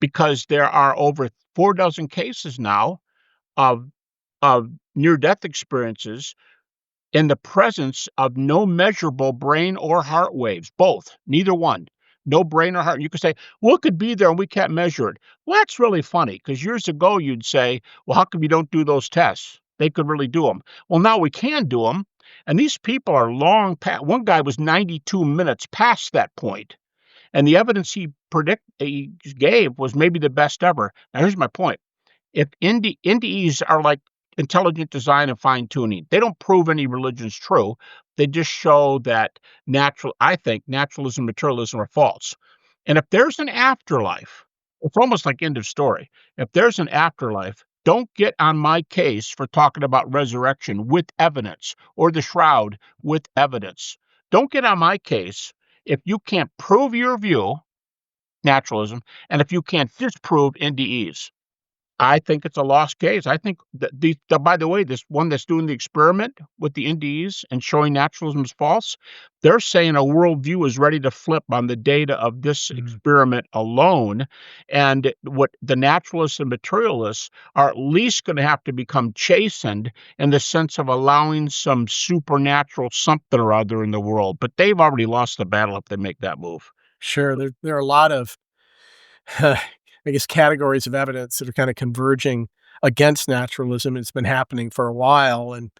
because there are over 4 dozen cases now of near-death experiences in the presence of no measurable brain or heart waves, both, neither one. No brain or heart. You could say, well, it could be there and we can't measure it. Well, that's really funny because years ago you'd say, well, how come you don't do those tests? They could really do them. Well, now we can do them. And these people are long past. One guy was 92 minutes past that point. And the evidence he gave was maybe the best ever. Now, here's my point. If NDEs are like intelligent design and fine tuning, they don't prove any religion's true. They just show that I think naturalism and materialism are false. And if there's an afterlife, it's almost like end of story. If there's an afterlife, don't get on my case for talking about resurrection with evidence or the shroud with evidence. Don't get on my case if you can't prove your view, naturalism, and if you can't disprove NDEs. I think it's a lost case. I think that by the way, this one that's doing the experiment with the NDEs and showing naturalism is false, they're saying a worldview is ready to flip on the data of this experiment alone. And what the naturalists and materialists are at least going to have to become chastened in the sense of allowing some supernatural something or other in the world. But they've already lost the battle if they make that move. Sure. There are a lot of, I guess, categories of evidence that are kind of converging against naturalism. It's been happening for a while. And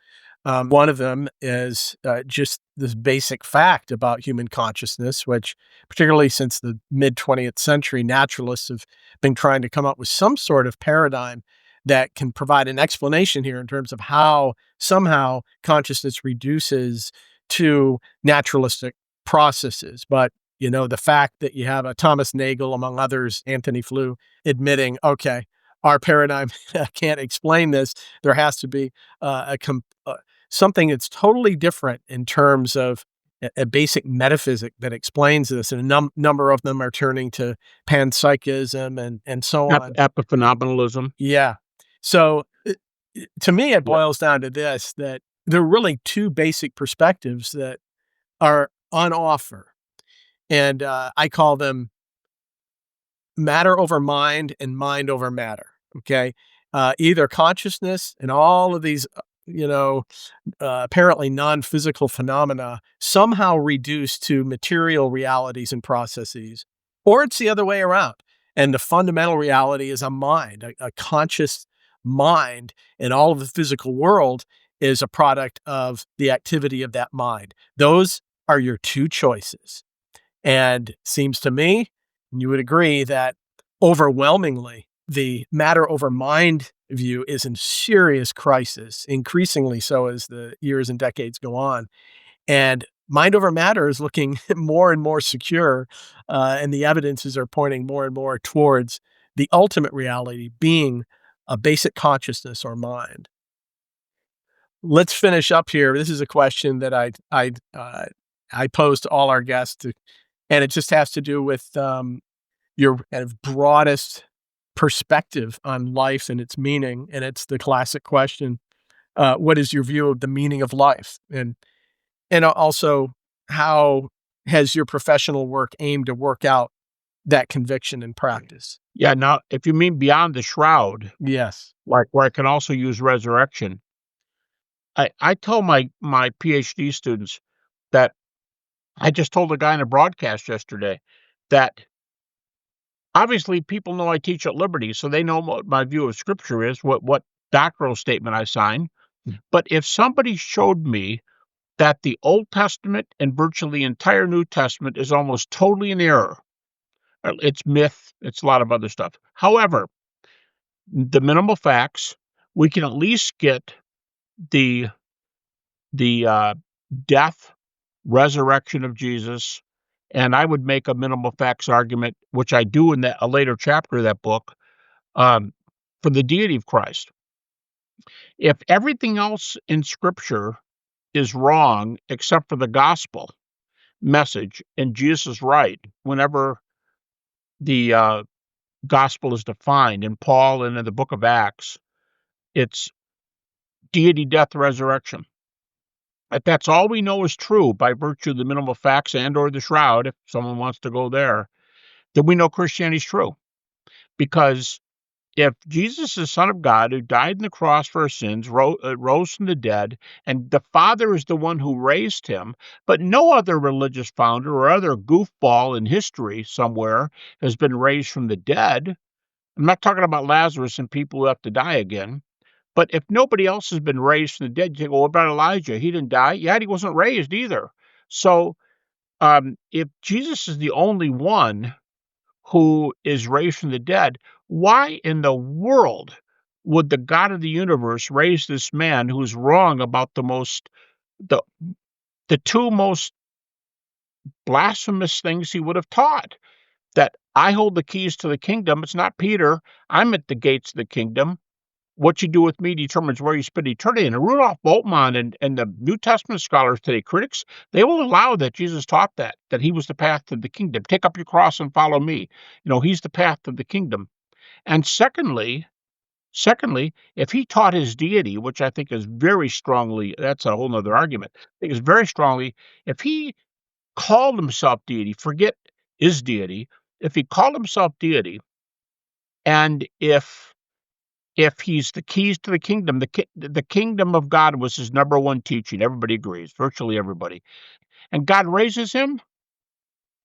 one of them is just this basic fact about human consciousness, which particularly since the mid-20th century, naturalists have been trying to come up with some sort of paradigm that can provide an explanation here in terms of how somehow consciousness reduces to naturalistic processes. But the fact that you have a Thomas Nagel, among others, Anthony Flew, admitting, okay, our paradigm can't explain this. There has to be something that's totally different in terms of a basic metaphysic that explains this. And a number of them are turning to panpsychism and so on. Epiphenomenalism. Yeah. So to me, it boils down to this, that there are really two basic perspectives that are on offer. And I call them matter over mind and mind over matter. Okay. Either consciousness and all of these, apparently non-physical phenomena somehow reduced to material realities and processes, or it's the other way around. And the fundamental reality is a mind, a conscious mind, and all of the physical world is a product of the activity of that mind. Those are your two choices. And seems to me, and you would agree, that overwhelmingly the matter over mind view is in serious crisis, increasingly so as the years and decades go on. And mind over matter is looking more and more secure, and the evidences are pointing more and more towards the ultimate reality being a basic consciousness or mind. Let's finish up here. This is a question that I pose to all our guests, and it just has to do with your kind of broadest perspective on life and its meaning. And it's the classic question, what is your view of the meaning of life? And also, how has your professional work aimed to work out that conviction in practice? Yeah, now, if you mean beyond the shroud, Yes. like where I can also use resurrection, I tell my PhD students that I just told a guy in a broadcast yesterday that obviously people know I teach at Liberty, so they know what my view of Scripture is, what doctoral statement I sign. But if somebody showed me that the Old Testament and virtually the entire New Testament is almost totally in error, it's myth, it's a lot of other stuff. However, the minimal facts, we can at least get the death, resurrection of Jesus, And I would make a minimal facts argument, which I do in a later chapter of that book, um, for the deity of Christ. If everything else in Scripture is wrong except for the gospel message, and Jesus is right whenever the gospel is defined in Paul and in the book of Acts, it's deity, death, resurrection. If that's all we know is true by virtue of the minimal facts and or the shroud, if someone wants to go there, then we know Christianity is true. Because if Jesus is the Son of God who died on the cross for our sins, rose from the dead, and the Father is the one who raised him, but no other religious founder or other goofball in history somewhere has been raised from the dead. I'm not talking about Lazarus and people who have to die again. But if nobody else has been raised from the dead, you think, well, what about Elijah? He didn't die. Yeah, he wasn't raised either. So if Jesus is the only one who is raised from the dead, why in the world would the God of the universe raise this man who's wrong about the two most blasphemous things he would have taught? That I hold the keys to the kingdom. It's not Peter. I'm at the gates of the kingdom. What you do with me determines where you spend eternity. And Rudolf Bultmann and the New Testament scholars today, critics, they will allow that Jesus taught that he was the path to the kingdom. Take up your cross and follow me. He's the path to the kingdom. And secondly, if he taught his deity, which I think is very strongly, that's a whole nother argument. I think is very strongly, if he called himself deity, forget his deity, if he called himself deity, and if he's the keys to the kingdom, the kingdom of God was his number one teaching. Everybody agrees, virtually everybody. And God raises him,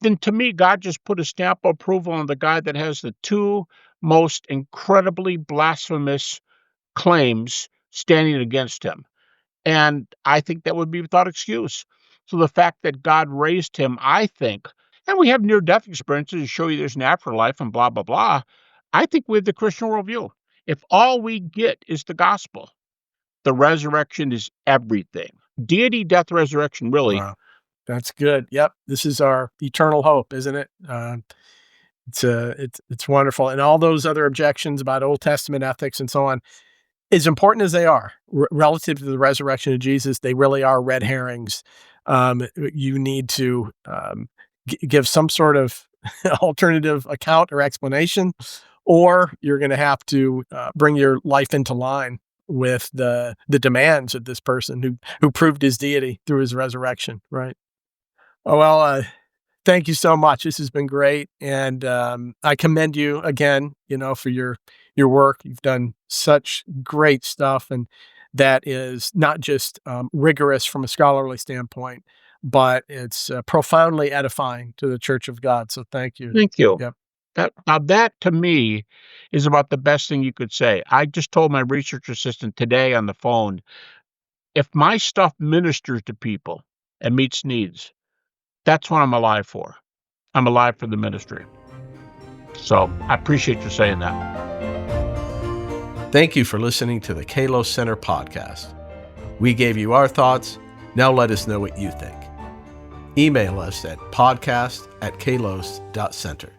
then to me, God just put a stamp of approval on the guy that has the two most incredibly blasphemous claims standing against him. And I think that would be without excuse. So the fact that God raised him, I think, and we have near-death experiences to show you there's an afterlife and blah, blah, blah. I think we have the Christian worldview. If all we get is the gospel, the resurrection is everything. Deity, death, resurrection, really. Wow. That's good. Yep. This is our eternal hope, isn't it? It's wonderful. And all those other objections about Old Testament ethics and so on, as important as they are relative to the resurrection of Jesus, they really are red herrings. You need to give some sort of alternative account or explanation, or you're going to have to bring your life into line with the demands of this person who proved his deity through his resurrection, right? Oh, well, thank you so much. This has been great. And I commend you again, for your work. You've done such great stuff. And that is not just rigorous from a scholarly standpoint, but it's profoundly edifying to the Church of God. So thank you. Thank you. Yep. That to me is about the best thing you could say. I just told my research assistant today on the phone, if my stuff ministers to people and meets needs, that's what I'm alive for. I'm alive for the ministry. So I appreciate you saying that. Thank you for listening to the Kalos Center podcast. We gave you our thoughts. Now let us know what you think. Email us at podcast@kalos.center.